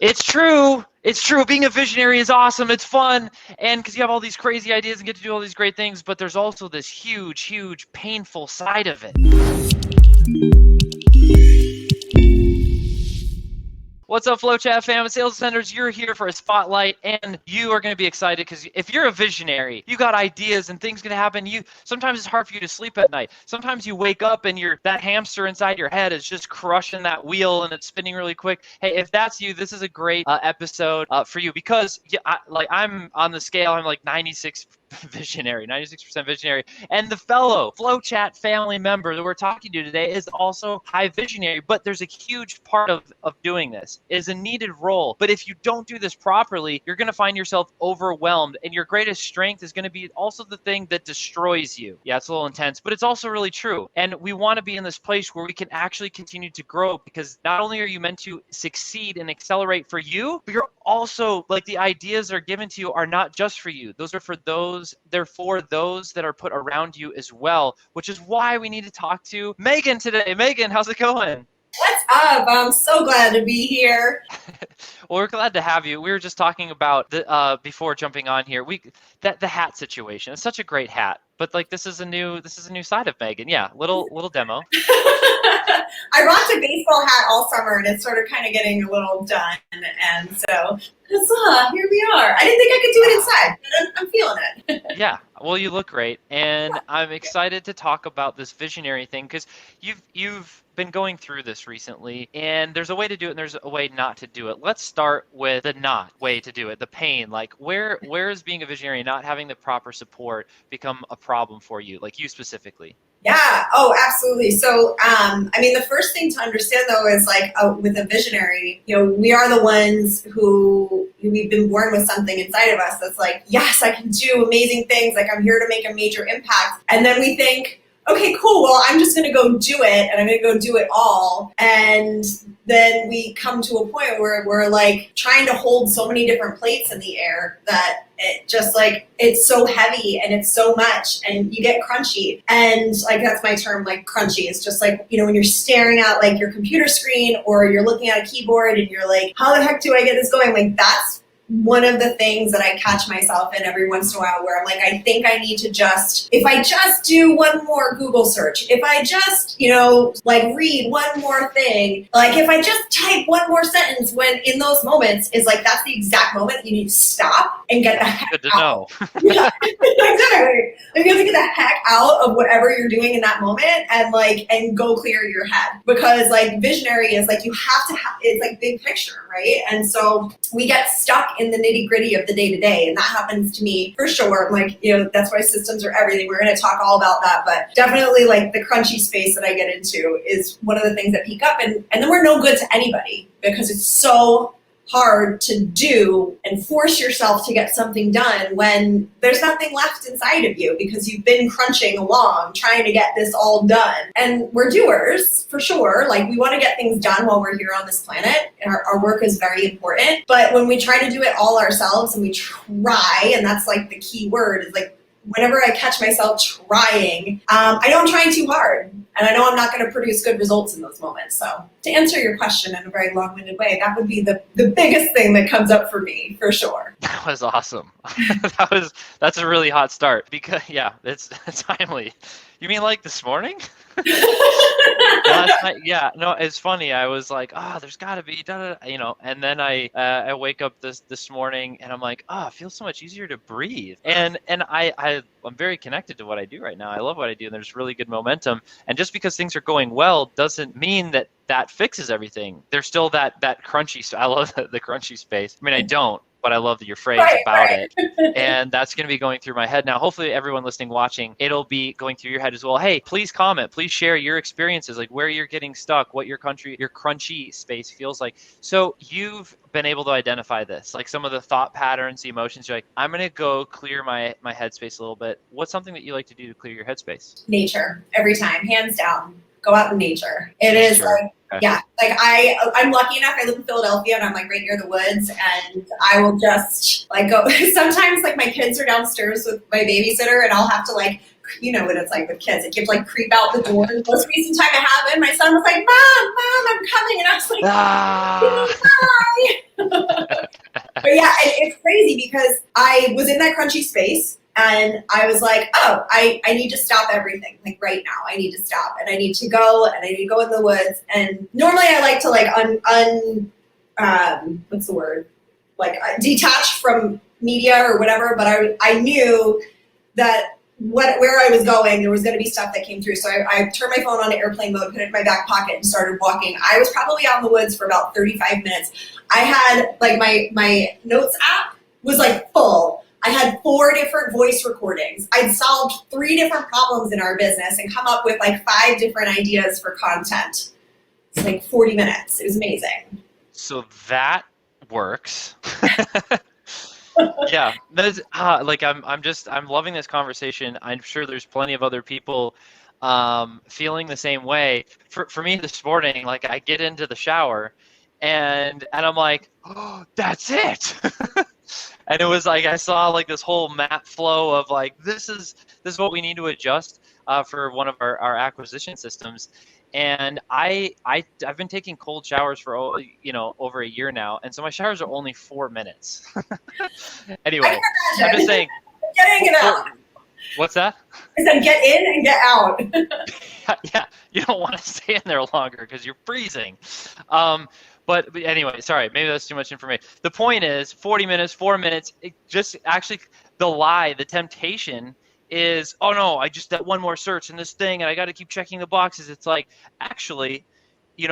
It's true. It's true. Being a visionary is awesome. It's fun. And because you have all these crazy ideas and get to do all these great things, but there's also this huge, huge, painful side of it. What's up, FlowChat fam? Sales Centers, you're here for a spotlight, and you are going to be excited because if you're a visionary, you got ideas and things going to happen. Sometimes it's hard for you to sleep at night. Sometimes you wake up and that hamster inside your head is just crushing that wheel and it's spinning really quick. Hey, if that's you, this is a great episode for you because I'm on the scale. I'm like 96% visionary, and the fellow FlowChat family member that we're talking to today is also high visionary. But there's a huge part of doing this is a needed role. But if you don't do this properly, you're going to find yourself overwhelmed, and your greatest strength is going to be also the thing that destroys you. Yeah, it's a little intense, but it's also really true. And we want to be in this place where we can actually continue to grow, because not only are you meant to succeed and accelerate for you, but you're also, like, the ideas that are given to you are not just for you. Those are for those, they're for those that are put around you as well, which is why we need to talk to Meagan today. Meagan, how's it going? What's up? I'm so glad to be here. Well, we're glad to have you. We were just talking about before jumping on here. The hat situation. It's such a great hat, but like this is a new side of Meagan. Yeah, little demo. I rocked a baseball hat all summer, and it's sort of kind of getting a little done, and so here we are. I didn't think I could do it inside, but I'm feeling it. Yeah, well, you look great, and I'm excited to talk about this visionary thing because you've been going through this recently, and there's a way to do it and there's a way not to do it. Let's start with the not way to do it, the pain. Like where is being a visionary, not having the proper support, become a problem for you, like you specifically? Yeah. Oh, absolutely. So, the first thing to understand though is with a visionary, we are the ones who we've been born with something inside of us that's like, yes, I can do amazing things. Like I'm here to make a major impact. And then we think, okay, cool. Well, I'm just going to go do it, and I'm going to go do it all. And then we come to a point where we're like trying to hold so many different plates in the air that it just it's so heavy and it's so much, and you get crunchy. And that's my term, crunchy. It's just when you're staring at your computer screen or you're looking at a keyboard and you're like, how the heck do I get this going? That's one of the things that I catch myself in every once in a while, where I'm like, I think I need to if I just do one more Google search, if I just, read one more thing, if I just type one more sentence, when in those moments is that's the exact moment you need to stop and get the heck Good to know. Yeah, exactly. You have to get the heck out of whatever you're doing in that moment and go clear your head, because visionary is you have to have, it's big picture, right? And so we get stuck in the nitty gritty of the day to day. And that happens to me for sure. That's why systems are everything. We're going to talk all about that, but definitely the crunchy space that I get into is one of the things that peak up, and then we're no good to anybody, because it's so hard to do and force yourself to get something done when there's nothing left inside of you, because you've been crunching along trying to get this all done. And we're doers for sure. We want to get things done while we're here on this planet. Our work is very important. But when we try to do it all ourselves, and we try, and that's the key word, is whenever I catch myself trying, I know I'm trying too hard, and I know I'm not going to produce good results in those moments. So to answer your question in a very long-winded way, that would be the biggest thing that comes up for me, for sure. That was awesome. That's a really hot start, because it's timely. You mean this morning? Last night, yeah. No, it's funny. I was like, there's got to be, and then I wake up this morning and I'm like, it feels so much easier to breathe. And I'm very connected to what I do right now. I love what I do, and there's really good momentum. And just because things are going well doesn't mean that fixes everything. There's still that crunchy. I love the crunchy space. I mean, I don't, but I love your phrase about it. And that's going to be going through my head now. Hopefully everyone listening, watching, it'll be going through your head as well. Hey, please comment, please share your experiences, where you're getting stuck, what your crunchy space feels like. So you've been able to identify this, some of the thought patterns, the emotions. You're like, I'm going to go clear my headspace a little bit. What's something that you like to do to clear your headspace? Nature, every time, hands down. Go out in nature. It is yeah. I'm lucky enough. I live in Philadelphia, and I'm right near the woods, and I will just go. Sometimes my kids are downstairs with my babysitter, and I'll have to you know what it's like with kids. It kept like creep out the door. The most recent time it happened, my son was like, Mom, I'm coming. And I was like, Hi. But yeah, it's crazy because I was in that crunchy space and I was like, oh, I need to stop everything. Like right now, I need to stop and I need to go in the woods. And normally I like to like what's the word? Like detach from media or whatever. But I knew that where I was going, there was going to be stuff that came through. So I turned my phone on airplane mode, put it in my back pocket, and started walking. I was probably out in the woods for about 35 minutes. I had like my notes app was like full. I had 4 different voice recordings. I'd solved 3 different problems in our business and come up with like 5 different ideas for content. It's like 40 minutes. It was amazing. So that works. Yeah, that's like I'm loving this conversation. I'm sure there's plenty of other people feeling the same way. For me this morning, like I get into the shower and I'm like, oh, that's it. And it was like I saw like this whole map flow of like this is what we need to adjust for one of our acquisition systems. And I've been taking cold showers for over a year now, and so my showers are only 4 minutes. Anyway, I'm just saying. Getting it out. What's that? I said get in and get out. Yeah, you don't want to stay in there longer because you're freezing. But anyway, sorry, maybe that's too much information. The point is 40 minutes, 4 minutes, it just actually the temptation is, oh no, I just that one more search in this thing and I got to keep checking the boxes. It's like, actually, and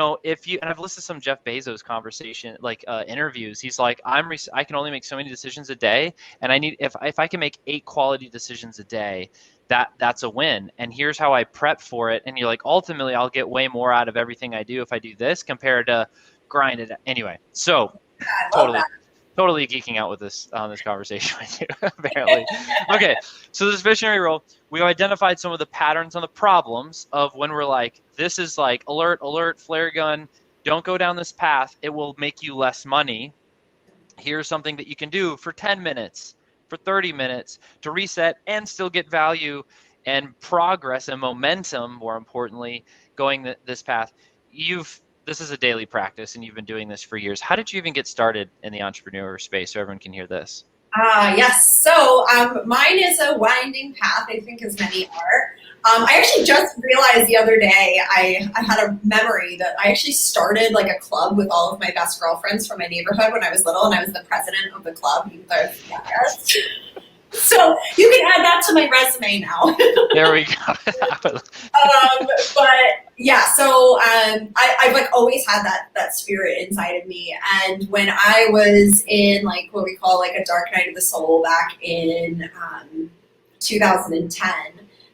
I've listened to some Jeff Bezos conversation, like interviews. He's like, I can only make so many decisions a day, and I need if I can make 8 quality decisions a day, that's a win. And here's how I prep for it. And you're like, ultimately, I'll get way more out of everything I do if I do this compared to grind it. Anyway, so totally geeking out with this conversation with you, apparently. Okay, so this visionary role, we've identified some of the patterns on the problems of when we're like, this is like alert, flare gun, don't go down this path, it will make you less money. Here's something that you can do for 10 minutes, for 30 minutes to reset and still get value and progress and momentum, more importantly, going this path. This is a daily practice, and you've been doing this for years. How did you even get started in the entrepreneur space so everyone can hear this? Yes. So mine is a winding path, I think, as many are. I actually just realized the other day, I had a memory that I actually started like a club with all of my best girlfriends from my neighborhood when I was little, and I was the president of the club. So you can add that to my resume now. There we go. But yeah, so I've like always had that spirit inside of me. And when I was in like what we call like a dark night of the soul back in 2010.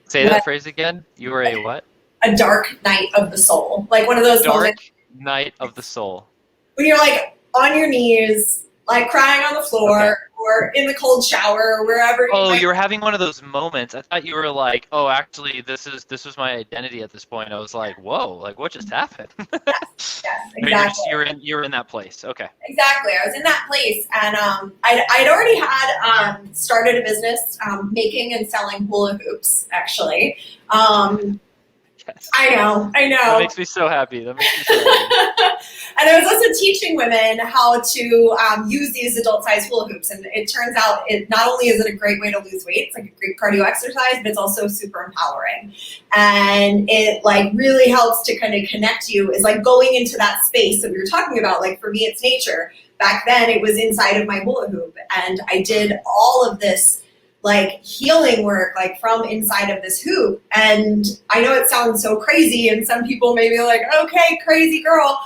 Say that phrase again. You were a what? A dark night of the soul. Like one of those moments. Dark night of the soul. When you're like on your knees, like crying on the floor. Okay. Or in the cold shower, or wherever. You were having one of those moments. I thought you were like, oh, actually, this was my identity at this point. I was like, whoa, like what just happened? Yes, exactly. You're in that place. Okay. Exactly. I was in that place, and I'd already had started a business making and selling hula hoops. Actually. Yes. I know. That makes me so happy. And I was also teaching women how to use these adult-sized hula hoops. And it turns out not only is it a great way to lose weight, it's like a great cardio exercise, but it's also super empowering. And it like really helps to kind of connect you. Is like going into that space that we were talking about. Like for me, it's nature. Back then, it was inside of my hula hoop. And I did all of this like healing work, like from inside of this hoop. And I know it sounds so crazy, and some people may be like, okay, crazy girl.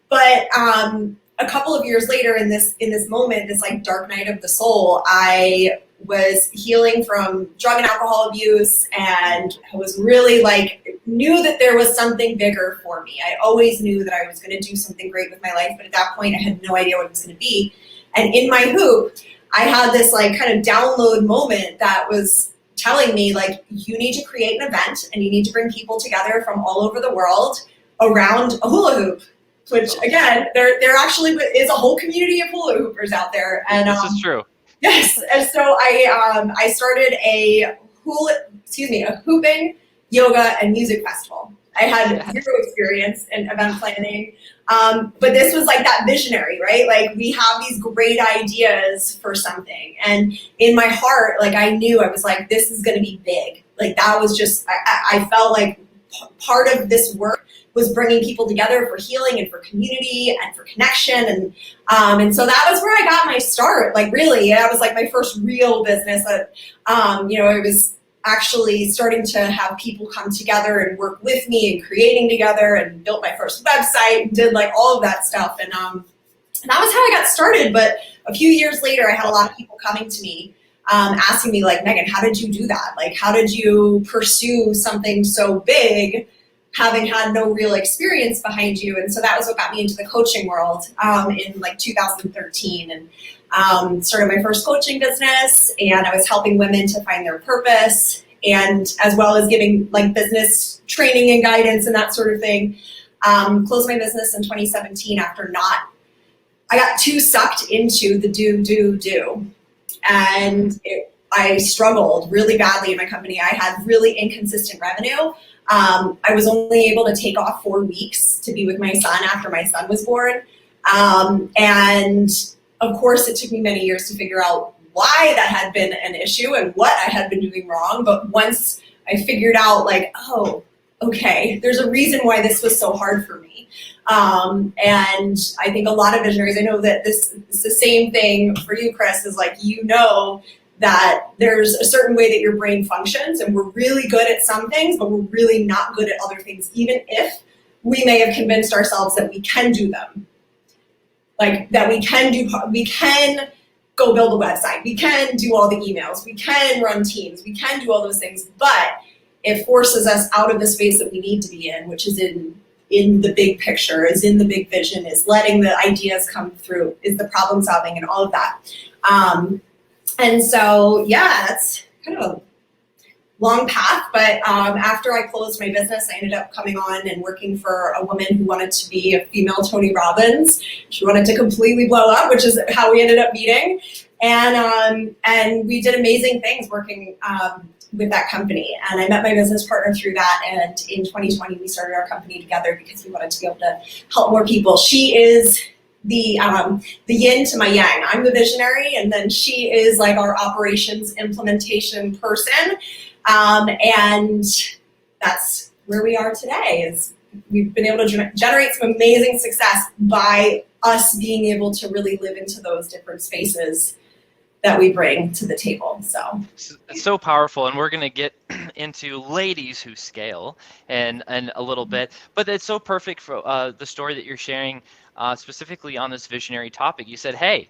But a couple of years later in this moment, this like dark night of the soul, I was healing from drug and alcohol abuse, and I was really like, knew that there was something bigger for me. I always knew that I was going to do something great with my life, but at that point I had no idea what it was going to be. And in my hoop, I had this like kind of download moment that was telling me like, you need to create an event and you need to bring people together from all over the world around a hula hoop, which again, there actually is a whole community of hula hoopers out there. And this is true. Yes. And so I started a a hooping, yoga, and music festival. I had zero experience in event planning, but this was like that visionary, right? Like we have these great ideas for something, and in my heart, like I knew I was like, this is going to be big. Like that was just, I felt like part of this work was bringing people together for healing and for community and for connection, and so that was where I got my start. Like really, that was like my first real business. That it was actually starting to have people come together and work with me and creating together, and built my first website and did like all of that stuff. And that was how I got started. But a few years later, I had a lot of people coming to me asking me like, Meagan, how did you do that? Like, how did you pursue something so big, having had no real experience behind you? And so that was what got me into the coaching world in like 2013. And started my first coaching business, and I was helping women to find their purpose, and as well as giving like business training and guidance and that sort of thing. Closed my business in 2017 after I got too sucked into the do. And I struggled really badly in my company. I had really inconsistent revenue. I was only able to take off 4 weeks to be with my son after my son was born. And of course, it took me many years to figure out why that had been an issue and what I had been doing wrong. But once I figured out like, oh, okay, there's a reason why this was so hard for me. And I think a lot of visionaries, I know that this is the same thing for you, Chris, is like, that there's a certain way that your brain functions, and we're really good at some things, but we're really not good at other things, even if we may have convinced ourselves that we can do them. Like that we can go build a website, we can do all the emails, we can run teams, we can do all those things, but it forces us out of the space that we need to be in, which is in the big picture, is in the big vision, is letting the ideas come through, is the problem solving and all of that. And so, yeah, that's kind of a long path, but after I closed my business, I ended up coming on and working for a woman who wanted to be a female Tony Robbins. She wanted to completely blow up, which is how we ended up meeting. And we did amazing things working with that company. And I met my business partner through that. And in 2020, we started our company together because we wanted to be able to help more people. She is the yin to my yang. I'm the visionary, and then she is like our operations implementation person. And that's where we are today, is we've been able to generate some amazing success by us being able to really live into those different spaces that we bring to the table. So it's so powerful, and we're going to get into ladies who scale and a little bit, but it's so perfect for the story that you're sharing specifically on this visionary topic. You said, hey,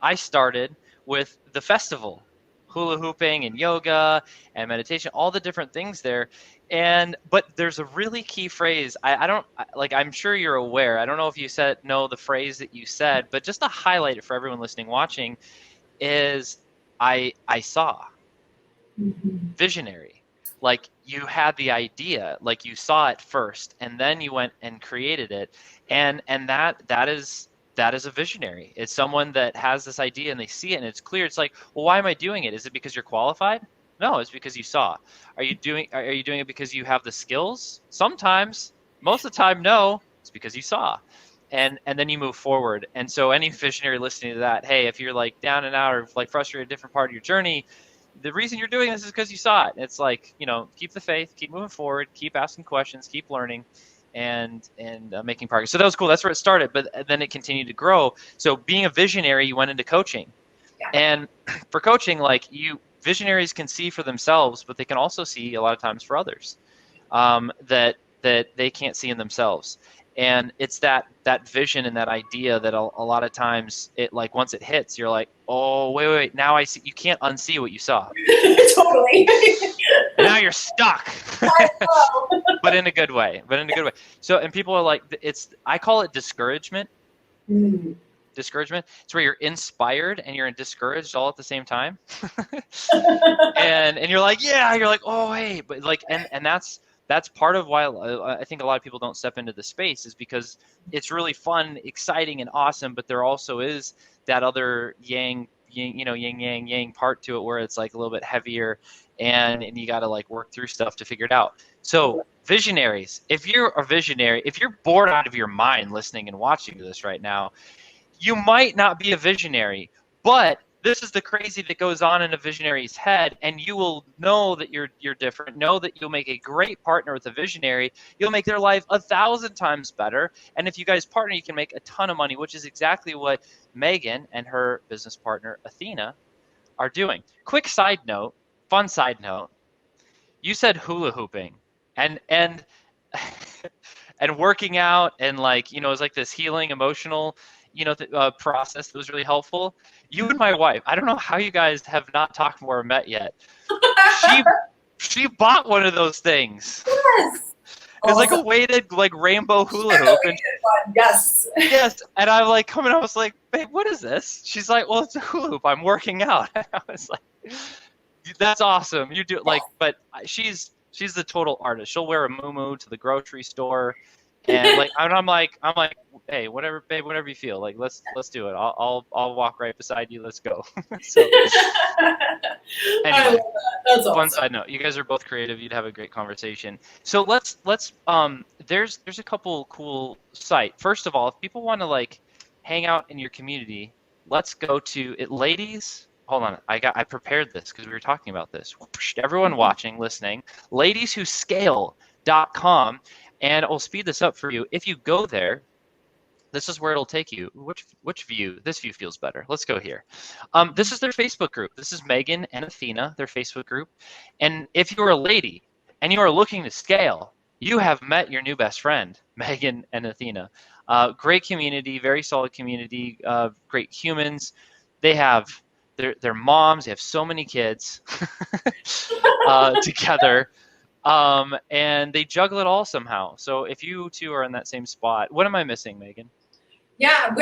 I started with the festival, hula hooping and yoga and meditation, all the different things there. But there's a really key phrase. I'm sure you're aware. I don't know if you know the phrase that you said, but just to highlight it for everyone listening, watching, is I saw. Visionary. Like you had the idea, like you saw it first, and then you went and created it. And that is a visionary. It's someone that has this idea and they see it and it's clear. It's like, well, why am I doing it? Is it because you're qualified? No, it's because you saw. Are you doing it because you have the skills? Sometimes. Most of the time, no. It's because you saw. And then you move forward. And so any visionary listening to that, hey, if you're like down and out or like frustrated, a different part of your journey, the reason you're doing this is because you saw it. It's like, keep the faith, keep moving forward, keep asking questions, keep learning, and making progress. So that was cool. That's where it started, but then it continued to grow. So being a visionary, you went into coaching. Yeah. And for coaching, visionaries can see for themselves, but they can also see a lot of times for others that they can't see in themselves. And it's that vision and that idea that a lot of times it, like, once it hits, you're like, oh, wait, now I see. You can't unsee what you saw. Totally. Now you're stuck. But in a good way. So, and people are like, I call it discouragement. Discouragement. It's where you're inspired and you're discouraged all at the same time. and you're like, yeah, you're like, oh, hey, but like, and that's part of why I think a lot of people don't step into the space, is because it's really fun, exciting, and awesome, but there also is that other yang yin, yin yang yang part to it where it's like a little bit heavier, and you got to like work through stuff to figure it out. So visionaries, if you're a visionary, if you're bored out of your mind listening and watching this right now, you might not be a visionary, but this is the crazy that goes on in a visionary's head, and you will know that you're different. Know that you'll make a great partner with a visionary. You'll make their life 1,000 times better, and if you guys partner, you can make a ton of money, which is exactly what Meagan and her business partner Athena are doing. Quick side note, fun side note. You said hula hooping, and and working out, and like it's like this healing emotional process that was really helpful. You and my wife, I don't know how you guys have not talked more or met yet. she she bought one of those things. Yes. It's like a weighted like rainbow hula hoop, and yes, and I'm like coming I was like, babe, what is this? She's like, well, it's a hula hoop, I'm working out. And I was like, that's awesome, you do like, but she's the total artist. She'll wear a muumuu to the grocery store, and like I'm like, hey, whatever, babe, whatever you feel like, let's do it. I'll walk right beside you. Let's go. So anyway, that's fun awesome. side note. You guys are both creative. You'd have a great conversation. So let's there's a couple cool sites. First of all, if people want to like hang out in your community, let's go to it, ladies. Hold on, I prepared this because we were talking about this. Everyone watching, listening, ladieswhoscale.com, and I'll speed this up for you. If you go there, this is where it'll take you. Which view? This view feels better. Let's go here. This is their Facebook group. This is Meagan and Athena, their Facebook group. And if you're a lady and you are looking to scale, you have met your new best friend, Meagan and Athena. Great community, very solid community, great humans. They have their moms. They have so many kids together. And they juggle it all somehow. So if you two are in that same spot, what am I missing, Meagan? Yeah,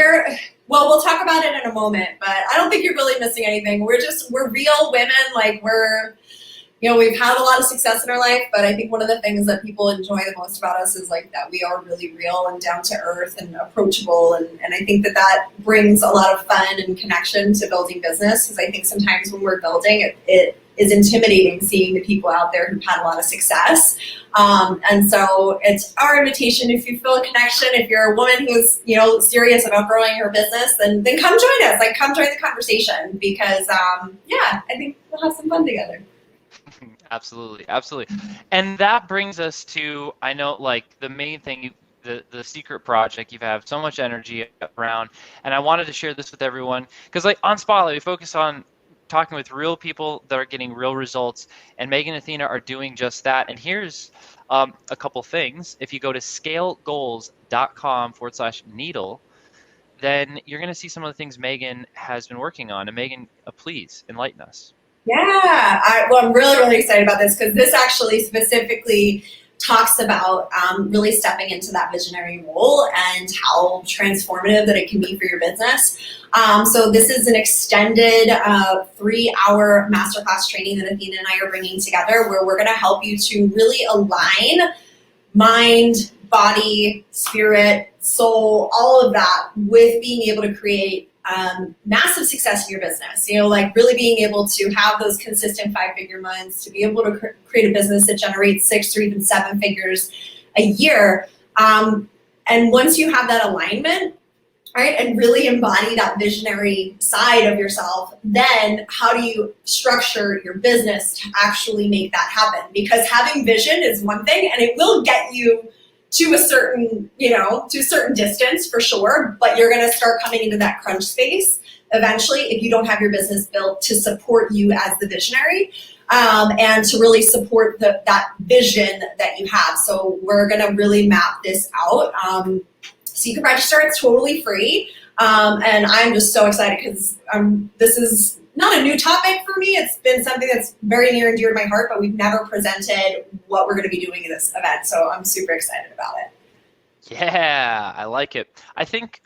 we'll talk about it in a moment, but I don't think you're really missing anything. We're real women. Like we've had a lot of success in our life, but I think one of the things that people enjoy the most about us is like that we are really real and down to earth and approachable. And I think that brings a lot of fun and connection to building business, because I think sometimes when we're building, it is intimidating seeing the people out there who've had a lot of success. And so it's our invitation, if you feel a connection, if you're a woman who's, serious about growing her business, then come join us, like come join the conversation, because I think we'll have some fun together. Absolutely. And that brings us to, I know, like the main thing, the secret project. You have so much energy around, and I wanted to share this with everyone because like on Spotlight, we focus on talking with real people that are getting real results, and Meagan and Athena are doing just that. And here's a couple things. If you go to scalegoals.com/needle, then you're going to see some of the things Meagan has been working on. And Meagan, please enlighten us. Yeah, I'm really, really excited about this, because this actually specifically talks about really stepping into that visionary role and how transformative that it can be for your business. So this is an extended 3-hour masterclass training that Athena and I are bringing together, where we're going to help you to really align mind, body, spirit, soul, all of that with being able to create massive success in your business. Like really being able to have those consistent 5-figure months, to be able to create a business that generates 6 or even 7 figures a year. And once you have that alignment, right, and really embody that visionary side of yourself, then how do you structure your business to actually make that happen? Because having vision is one thing, and it will get you to a certain distance for sure, but you're going to start coming into that crunch space eventually if you don't have your business built to support you as the visionary, and to really support that vision that you have. So we're going to really map this out. So you can register, it's totally free. And I'm just so excited because this is not a new topic for me. It's been something that's very near and dear to my heart, but we've never presented what we're going to be doing in this event. So I'm super excited about it. Yeah, I like it. I think,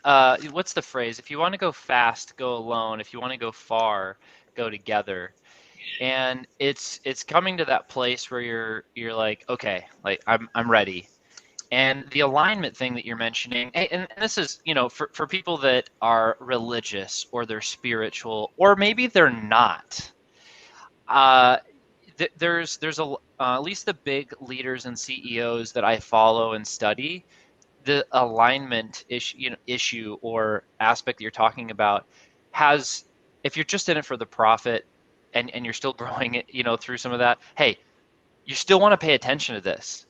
what's the phrase? If you want to go fast, go alone. If you want to go far, go together. And it's coming to that place where you're like, okay, like I'm ready. And the alignment thing that you're mentioning, and this is, for people that are religious or they're spiritual, or maybe they're not, there's at least the big leaders and CEOs that I follow and study, the alignment issue or aspect that you're talking about has, if you're just in it for the profit and you're still growing it, through some of that, hey, you still want to pay attention to this.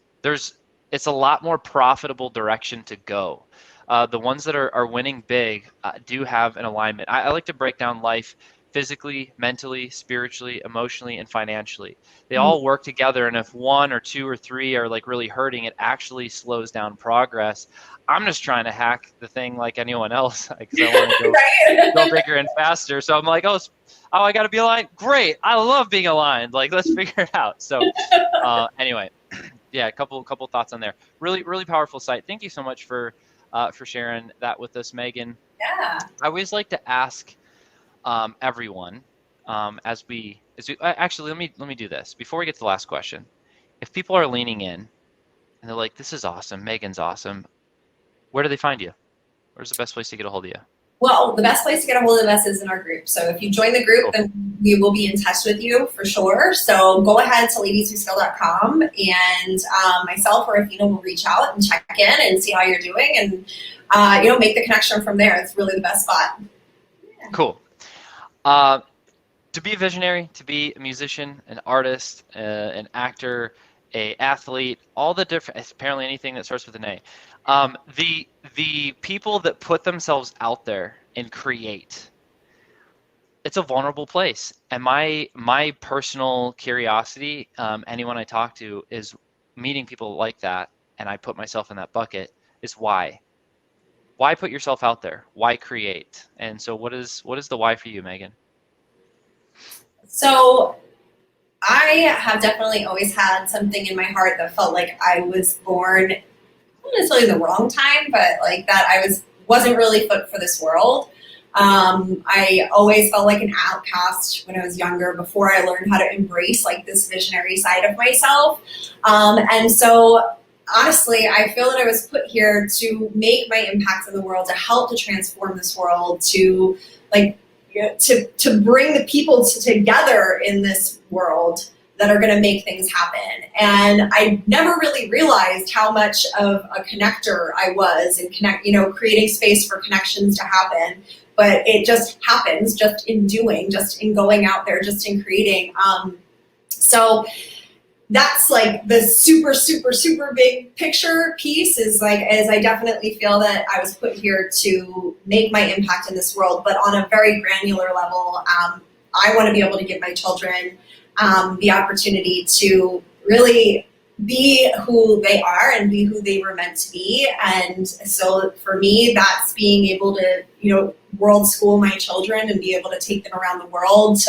It's a lot more profitable direction to go. The ones that are winning big do have an alignment. I like to break down life physically, mentally, spiritually, emotionally, and financially. They all work together, and if one or two or three are like really hurting, it actually slows down progress. I'm just trying to hack the thing like anyone else because I want to go, Right? go bigger and faster. So I'm like, oh, I got to be aligned. Great, I love being aligned. Like, let's figure it out. So anyway, yeah, a couple thoughts on there. Really, really powerful site. Thank you so much for sharing that with us, Meagan. Yeah. I always like to ask everyone as we actually let me do this before we get to the last question. If people are leaning in and they're like, "This is awesome, Meagan's awesome," where do they find you? Where's the best place to get a hold of you? Well, the best place to get a hold of us is in our group. So if you join the group, then we will be in touch with you for sure. So go ahead to ladieswhoskill.com, and myself or Athena will reach out and check in and see how you're doing, and make the connection from there. It's really the best spot. Yeah. Cool. To be a visionary, to be a musician, an artist, an actor, an athlete, all the different, apparently anything that starts with an A. The people that put themselves out there and create, it's a vulnerable place. And my personal curiosity, anyone I talk to, is meeting people like that, and I put myself in that bucket, is why. Why put yourself out there? Why create? And so what is the why for you, Meagan? So I have definitely always had something in my heart that felt like I was born, not necessarily the wrong time, but like that I wasn't really fit for this world. I always felt like an outcast when I was younger, before I learned how to embrace like this visionary side of myself. And so honestly, I feel that I was put here to make my impact in the world, to help to transform this world, to bring the people together in this world that are going to make things happen. And I never really realized how much of a connector I was, and creating space for connections to happen. But it just happens just in doing, just in going out there, just in creating. So that's like the super, super, super big picture piece, is like, as I definitely feel that I was put here to make my impact in this world, but on a very granular level. I want to be able to give my children the opportunity to really be who they are and be who they were meant to be. And so for me, that's being able to, world school my children and be able to take them around the world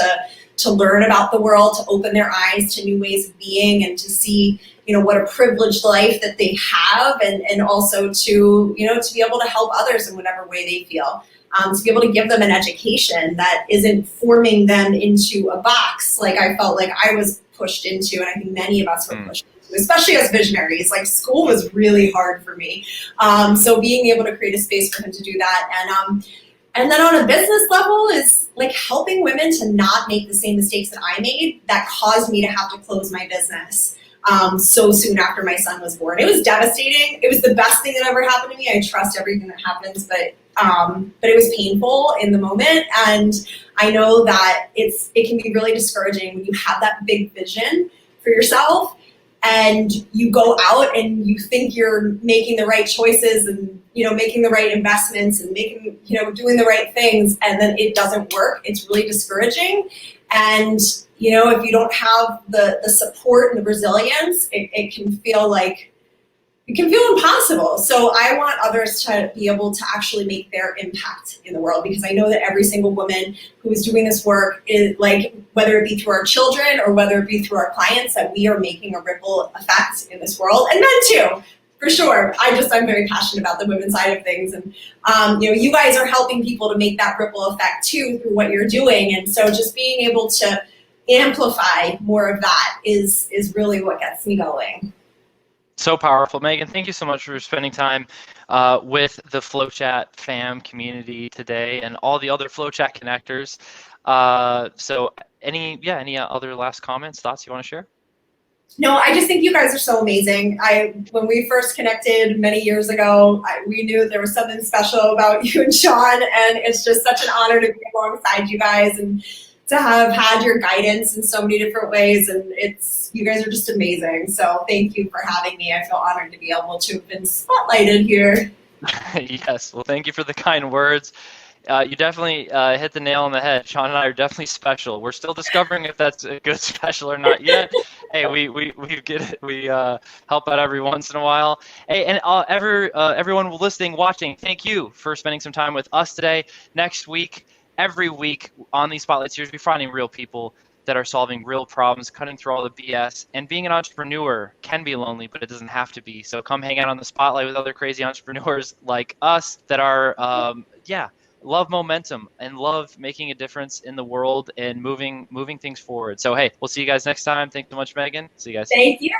to learn about the world, to open their eyes to new ways of being, and to see, what a privileged life that they have, and also to be able to help others in whatever way they feel. To be able to give them an education that isn't forming them into a box like I felt like I was pushed into, and I think many of us were pushed into, especially as visionaries. Like, school was really hard for me. So being able to create a space for him to do that, and then on a business level is like helping women to not make the same mistakes that I made that caused me to have to close my business so soon after my son was born. It was devastating. It was the best thing that ever happened to me. I trust everything that happens, but it was painful in the moment. And I know that it can be really discouraging when you have that big vision for yourself and you go out and you think you're making the right choices and, making the right investments and making, doing the right things, and then it doesn't work. It's really discouraging. And, if you don't have the support and the resilience, it can feel impossible. So I want others to be able to actually make their impact in the world, because I know that every single woman who is doing this work is like, whether it be through our children or whether it be through our clients, that we are making a ripple effect in this world, and men too, for sure. I'm very passionate about the women's side of things. And, you guys are helping people to make that ripple effect too through what you're doing. And so just being able to amplify more of that is really what gets me going. So powerful. Meagan, thank you so much for spending time with the FlowChat fam community today and all the other FlowChat connectors. So any other last comments, thoughts you want to share? No, I just think you guys are so amazing. When we first connected many years ago, we knew there was something special about you and Sean, and it's just such an honor to be alongside you guys and to have had your guidance in so many different ways. And you guys are just amazing. So thank you for having me. I feel honored to be able to have been spotlighted here. Yes. Well, thank you for the kind words. You definitely hit the nail on the head. Sean and I are definitely special. We're still discovering if that's a good special or not yet. Hey, we get it. We help out every once in a while. Hey, and everyone listening, watching, thank you for spending some time with us today. Next week, every week on these Spotlight series, we're finding real people that are solving real problems, cutting through all the BS. And being an entrepreneur can be lonely, but it doesn't have to be. So come hang out on the Spotlight with other crazy entrepreneurs like us that are, love momentum and love making a difference in the world and moving things forward. So, hey, we'll see you guys next time. Thanks so much, Meagan. See you guys. Thank you.